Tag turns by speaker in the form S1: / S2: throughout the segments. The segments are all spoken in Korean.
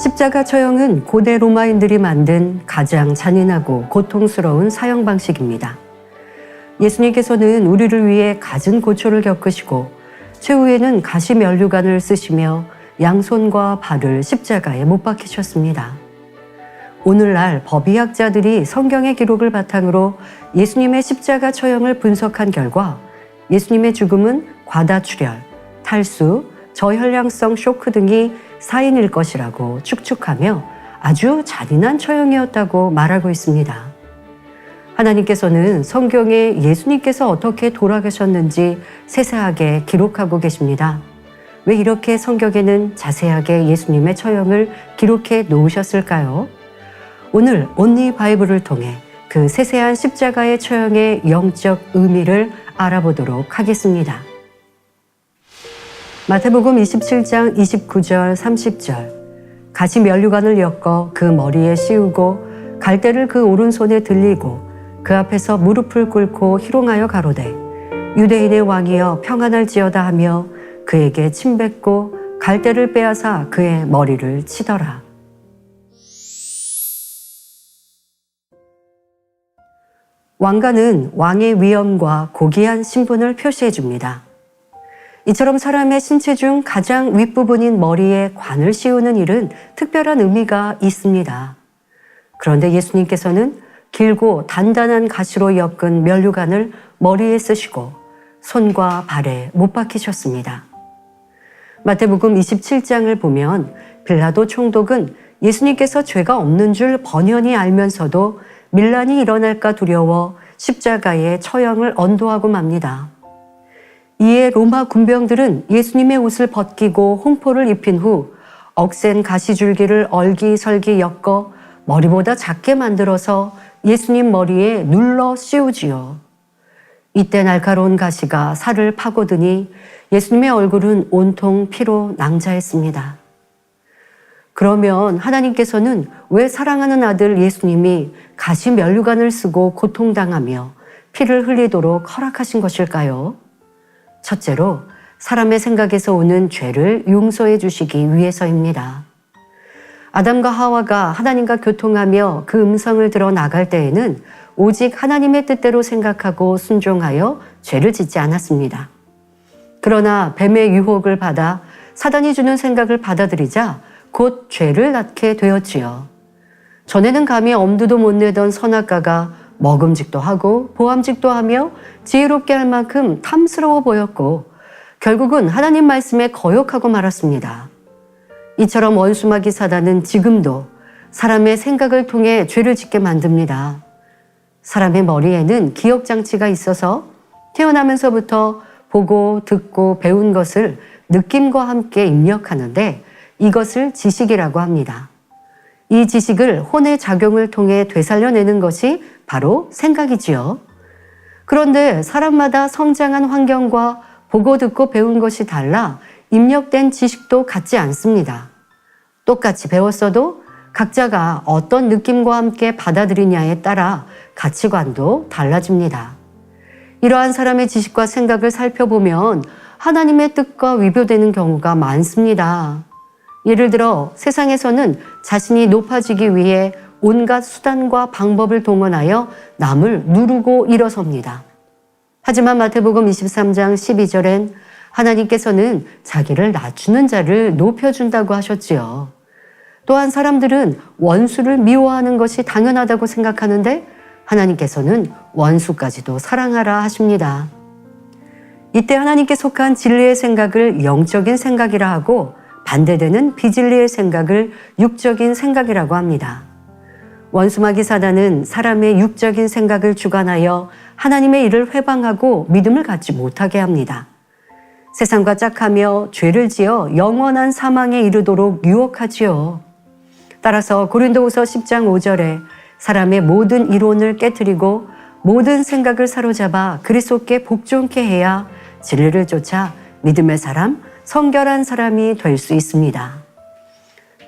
S1: 십자가 처형은 고대 로마인들이 만든 가장 잔인하고 고통스러운 사형 방식입니다. 예수님께서는 우리를 위해 갖은 고초를 겪으시고 최후에는 가시면류관을 쓰시며 양손과 발을 십자가에 못 박히셨습니다. 오늘날 법의학자들이 성경의 기록을 바탕으로 예수님의 십자가 처형을 분석한 결과 예수님의 죽음은 과다출혈, 탈수, 저혈량성 쇼크 등이 사인일 것이라고 추측하며 아주 잔인한 처형이었다고 말하고 있습니다. 하나님께서는 성경에 예수님께서 어떻게 돌아가셨는지 세세하게 기록하고 계십니다. 왜 이렇게 성경에는 자세하게 예수님의 처형을 기록해 놓으셨을까요? 오늘 온리 바이블을 통해 그 세세한 십자가의 처형의 영적 의미를 알아보도록 하겠습니다. 마태복음 27장 29절 30절 가시면류관을 엮어 그 머리에 씌우고 갈대를 그 오른손에 들리고 그 앞에서 무릎을 꿇고 희롱하여 가로되 유대인의 왕이여 평안할지어다 하며 그에게 침뱉고 갈대를 빼앗아 그의 머리를 치더라. 왕관은 왕의 위엄과 고귀한 신분을 표시해 줍니다. 이처럼 사람의 신체 중 가장 윗부분인 머리에 관을 씌우는 일은 특별한 의미가 있습니다. 그런데 예수님께서는 길고 단단한 가시로 엮은 면류관을 머리에 쓰시고 손과 발에 못 박히셨습니다. 마태복음 27장을 보면 빌라도 총독은 예수님께서 죄가 없는 줄 번연히 알면서도 밀란이 일어날까 두려워 십자가에 처형을 언도하고 맙니다. 이에 로마 군병들은 예수님의 옷을 벗기고 홍포를 입힌 후 억센 가시줄기를 얼기설기 엮어 머리보다 작게 만들어서 예수님 머리에 눌러 씌우지요. 이때 날카로운 가시가 살을 파고드니 예수님의 얼굴은 온통 피로 낭자했습니다. 그러면 하나님께서는 왜 사랑하는 아들 예수님이 가시면류관을 쓰고 고통당하며 피를 흘리도록 허락하신 것일까요? 첫째로 사람의 생각에서 오는 죄를 용서해 주시기 위해서입니다. 아담과 하와가 하나님과 교통하며 그 음성을 들어 나갈 때에는 오직 하나님의 뜻대로 생각하고 순종하여 죄를 짓지 않았습니다. 그러나 뱀의 유혹을 받아 사단이 주는 생각을 받아들이자 곧 죄를 낳게 되었지요. 전에는 감히 엄두도 못 내던 선악과가 먹음직도 하고 보암직도 하며 지혜롭게 할 만큼 탐스러워 보였고 결국은 하나님 말씀에 거역하고 말았습니다. 이처럼 원수마귀 사단은 지금도 사람의 생각을 통해 죄를 짓게 만듭니다. 사람의 머리에는 기억장치가 있어서 태어나면서부터 보고 듣고 배운 것을 느낌과 함께 입력하는데 이것을 지식이라고 합니다. 이 지식을 혼의 작용을 통해 되살려내는 것이 바로 생각이지요. 그런데 사람마다 성장한 환경과 보고 듣고 배운 것이 달라 입력된 지식도 같지 않습니다. 똑같이 배웠어도 각자가 어떤 느낌과 함께 받아들이냐에 따라 가치관도 달라집니다. 이러한 사람의 지식과 생각을 살펴보면 하나님의 뜻과 위배되는 경우가 많습니다. 예를 들어 세상에서는 자신이 높아지기 위해 온갖 수단과 방법을 동원하여 남을 누르고 일어섭니다. 하지만 마태복음 23장 12절엔 하나님께서는 자기를 낮추는 자를 높여준다고 하셨지요. 또한 사람들은 원수를 미워하는 것이 당연하다고 생각하는데 하나님께서는 원수까지도 사랑하라 하십니다. 이때 하나님께 속한 진리의 생각을 영적인 생각이라 하고 반대되는 비진리의 생각을 육적인 생각이라고 합니다. 원수마귀 사단은 사람의 육적인 생각을 주관하여 하나님의 일을 회방하고 믿음을 갖지 못하게 합니다. 세상과 짝하며 죄를 지어 영원한 사망에 이르도록 유혹하지요. 따라서 고린도후서 10장 5절에 사람의 모든 이론을 깨트리고 모든 생각을 사로잡아 그리스도께 복종케 해야 진리를 쫓아 믿음의 사람, 성결한 사람이 될 수 있습니다.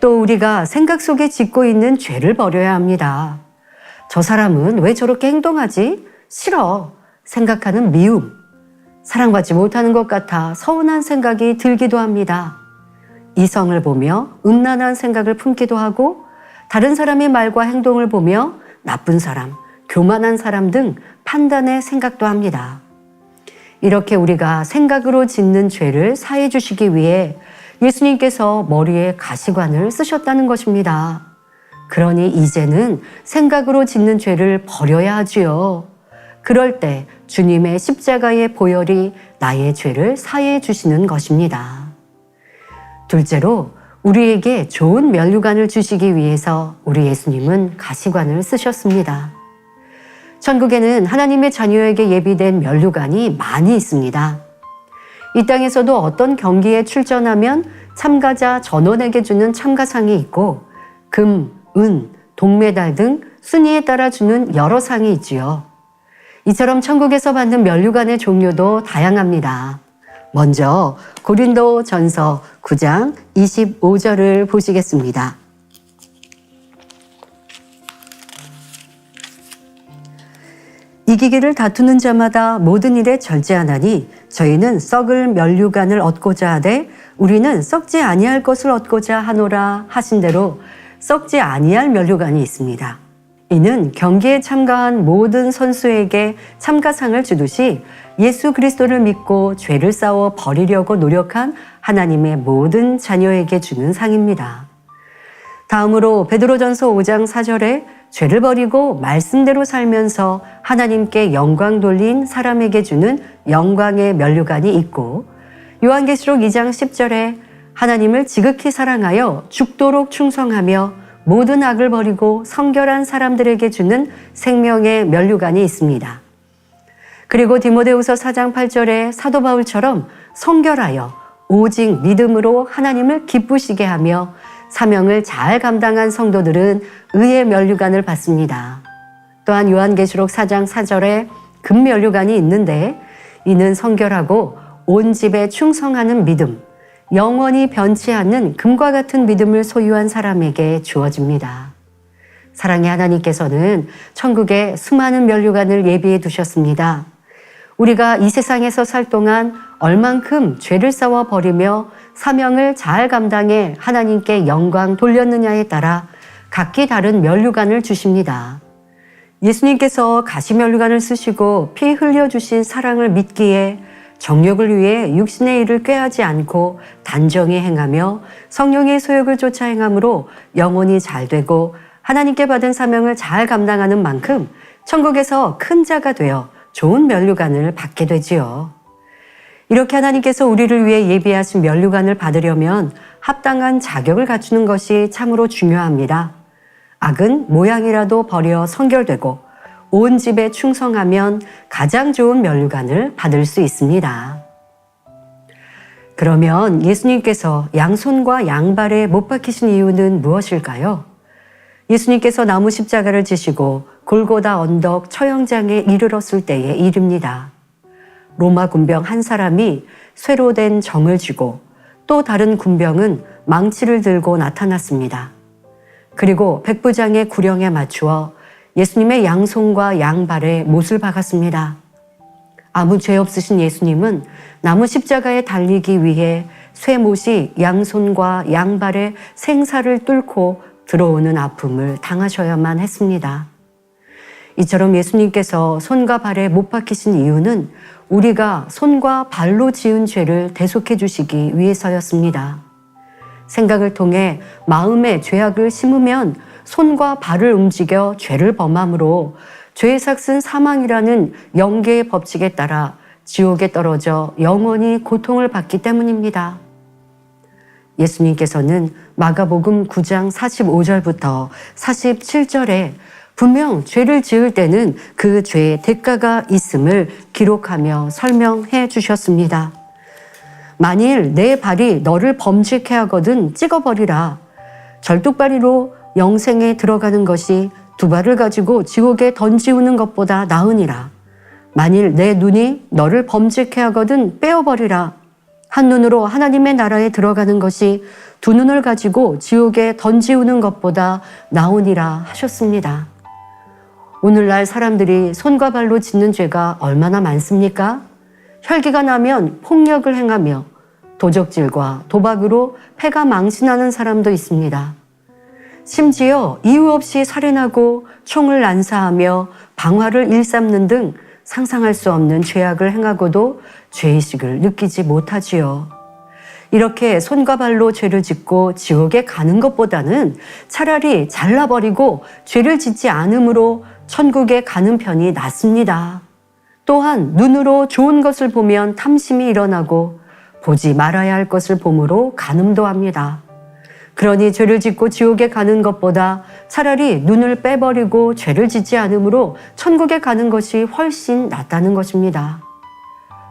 S1: 또 우리가 생각 속에 짓고 있는 죄를 버려야 합니다. 저 사람은 왜 저렇게 행동하지? 싫어. 생각하는 미움. 사랑받지 못하는 것 같아 서운한 생각이 들기도 합니다. 이성을 보며 음란한 생각을 품기도 하고 다른 사람의 말과 행동을 보며 나쁜 사람, 교만한 사람 등 판단의 생각도 합니다. 이렇게 우리가 생각으로 짓는 죄를 사해 주시기 위해 예수님께서 머리에 가시관을 쓰셨다는 것입니다. 그러니 이제는 생각으로 짓는 죄를 버려야 하지요. 그럴 때 주님의 십자가의 보혈이 나의 죄를 사해 주시는 것입니다. 둘째로 우리에게 좋은 면류관을 주시기 위해서 우리 예수님은 가시관을 쓰셨습니다. 천국에는 하나님의 자녀에게 예비된 면류관이 많이 있습니다. 이 땅에서도 어떤 경기에 출전하면 참가자 전원에게 주는 참가상이 있고 금, 은, 동메달 등 순위에 따라 주는 여러 상이 있지요. 이처럼 천국에서 받는 면류관의 종류도 다양합니다. 먼저 고린도전서 9장 25절을 보시겠습니다. 이기기를 다투는 자마다 모든 일에 절제하나니 저희는 썩을 면류관을 얻고자 하되 우리는 썩지 아니할 것을 얻고자 하노라 하신 대로 썩지 아니할 면류관이 있습니다. 이는 경기에 참가한 모든 선수에게 참가상을 주듯이 예수 그리스도를 믿고 죄를 싸워 버리려고 노력한 하나님의 모든 자녀에게 주는 상입니다. 다음으로 베드로전서 5장 4절에 죄를 버리고 말씀대로 살면서 하나님께 영광 돌린 사람에게 주는 영광의 면류관이 있고 요한계시록 2장 10절에 하나님을 지극히 사랑하여 죽도록 충성하며 모든 악을 버리고 성결한 사람들에게 주는 생명의 면류관이 있습니다. 그리고 디모데후서 4장 8절에 사도 바울처럼 성결하여 오직 믿음으로 하나님을 기쁘시게 하며 사명을 잘 감당한 성도들은 의의 면류관을 받습니다. 또한 요한계시록 4장 4절에 금 면류관이 있는데 이는 성결하고 온 집에 충성하는 믿음, 영원히 변치 않는 금과 같은 믿음을 소유한 사람에게 주어집니다. 사랑의 하나님께서는 천국에 수많은 면류관을 예비해 두셨습니다. 우리가 이 세상에서 살 동안 얼만큼 죄를 싸워 버리며 사명을 잘 감당해 하나님께 영광 돌렸느냐에 따라 각기 다른 면류관을 주십니다. 예수님께서 가시면류관을 쓰시고 피 흘려주신 사랑을 믿기에 정욕을 위해 육신의 일을 꾀하지 않고 단정히 행하며 성령의 소욕을 쫓아 행함으로 영혼이 잘 되고 하나님께 받은 사명을 잘 감당하는 만큼 천국에서 큰 자가 되어 좋은 면류관을 받게 되지요. 이렇게 하나님께서 우리를 위해 예비하신 면류관을 받으려면 합당한 자격을 갖추는 것이 참으로 중요합니다. 악은 모양이라도 버려 성결되고 온 집에 충성하면 가장 좋은 면류관을 받을 수 있습니다. 그러면 예수님께서 양손과 양발에 못 박히신 이유는 무엇일까요? 예수님께서 나무 십자가를 지시고 골고다 언덕 처형장에 이르렀을 때의 일입니다. 로마 군병 한 사람이 쇠로 된 정을 쥐고 또 다른 군병은 망치를 들고 나타났습니다. 그리고 백부장의 구령에 맞추어 예수님의 양손과 양발에 못을 박았습니다. 아무 죄 없으신 예수님은 나무 십자가에 달리기 위해 쇠못이 양손과 양발에 생사를 뚫고 들어오는 아픔을 당하셔야만 했습니다. 이처럼 예수님께서 손과 발에 못 박히신 이유는 우리가 손과 발로 지은 죄를 대속해 주시기 위해서였습니다. 생각을 통해 마음에 죄악을 심으면 손과 발을 움직여 죄를 범함으로 죄의 삭은 사망이라는 영계의 법칙에 따라 지옥에 떨어져 영원히 고통을 받기 때문입니다. 예수님께서는 마가복음 9장 45절부터 47절에 분명 죄를 지을 때는 그 죄의 대가가 있음을 기록하며 설명해 주셨습니다. 만일 내 발이 너를 범죄케 하거든 찍어버리라. 절뚝발이로 영생에 들어가는 것이 두 발을 가지고 지옥에 던지우는 것보다 나으니라. 만일 내 눈이 너를 범죄케 하거든 빼어버리라. 한 눈으로 하나님의 나라에 들어가는 것이 두 눈을 가지고 지옥에 던지우는 것보다 나으니라 하셨습니다. 오늘날 사람들이 손과 발로 짓는 죄가 얼마나 많습니까? 혈기가 나면 폭력을 행하며 도적질과 도박으로 패가 망신하는 사람도 있습니다. 심지어 이유 없이 살인하고 총을 난사하며 방화를 일삼는 등 상상할 수 없는 죄악을 행하고도 죄의식을 느끼지 못하지요. 이렇게 손과 발로 죄를 짓고 지옥에 가는 것보다는 차라리 잘라버리고 죄를 짓지 않으므로 천국에 가는 편이 낫습니다. 또한 눈으로 좋은 것을 보면 탐심이 일어나고 보지 말아야 할 것을 보므로 간음도 합니다. 그러니 죄를 짓고 지옥에 가는 것보다 차라리 눈을 빼버리고 죄를 짓지 않으므로 천국에 가는 것이 훨씬 낫다는 것입니다.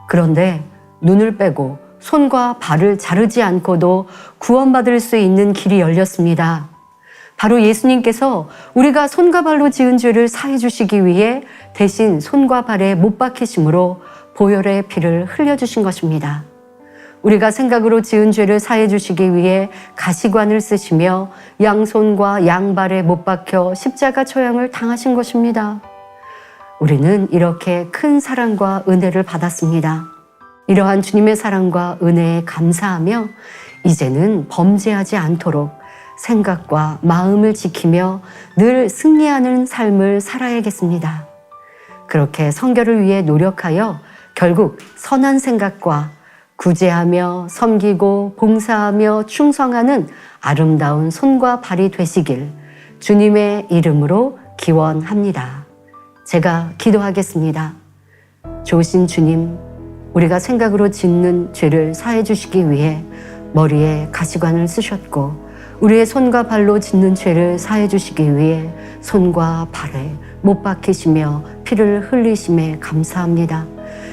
S1: 그런데 눈을 빼고 손과 발을 자르지 않고도 구원받을 수 있는 길이 열렸습니다. 바로 예수님께서 우리가 손과 발로 지은 죄를 사해 주시기 위해 대신 손과 발에 못 박히심으로 보혈의 피를 흘려주신 것입니다. 우리가 생각으로 지은 죄를 사해 주시기 위해 가시관을 쓰시며 양손과 양발에 못 박혀 십자가 처형을 당하신 것입니다. 우리는 이렇게 큰 사랑과 은혜를 받았습니다. 이러한 주님의 사랑과 은혜에 감사하며 이제는 범죄하지 않도록 생각과 마음을 지키며 늘 승리하는 삶을 살아야겠습니다. 그렇게 성결을 위해 노력하여 결국 선한 생각과 구제하며 섬기고 봉사하며 충성하는 아름다운 손과 발이 되시길 주님의 이름으로 기원합니다. 제가 기도하겠습니다. 좋으신 주님, 우리가 생각으로 짓는 죄를 사해 주시기 위해 머리에 가시관을 쓰셨고 우리의 손과 발로 짓는 죄를 사해 주시기 위해 손과 발에 못 박히시며 피를 흘리심에 감사합니다.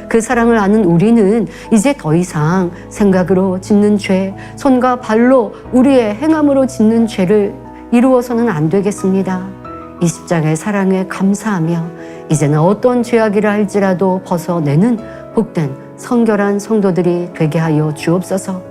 S1: 그 사랑을 아는 우리는 이제 더 이상 생각으로 짓는 죄, 손과 발로 우리의 행함으로 짓는 죄를 이루어서는 안 되겠습니다. 이 십자가의 사랑에 감사하며 이제는 어떤 죄악이라 할지라도 벗어내는 복된 성결한 성도들이 되게 하여 주옵소서.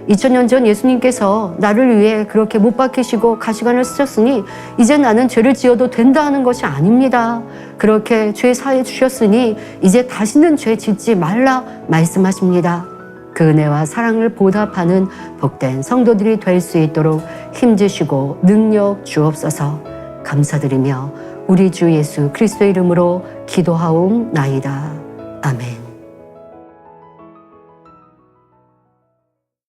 S1: 2000년 전 예수님께서 나를 위해 그렇게 못 박히시고 가시관을 쓰셨으니 이제 나는 죄를 지어도 된다 하는 것이 아닙니다. 그렇게 죄 사해 주셨으니 이제 다시는 죄 짓지 말라 말씀하십니다. 그 은혜와 사랑을 보답하는 복된 성도들이 될 수 있도록 힘주시고 능력 주옵소서. 감사드리며 우리 주 예수 그리스도의 이름으로 기도하옵나이다. 아멘.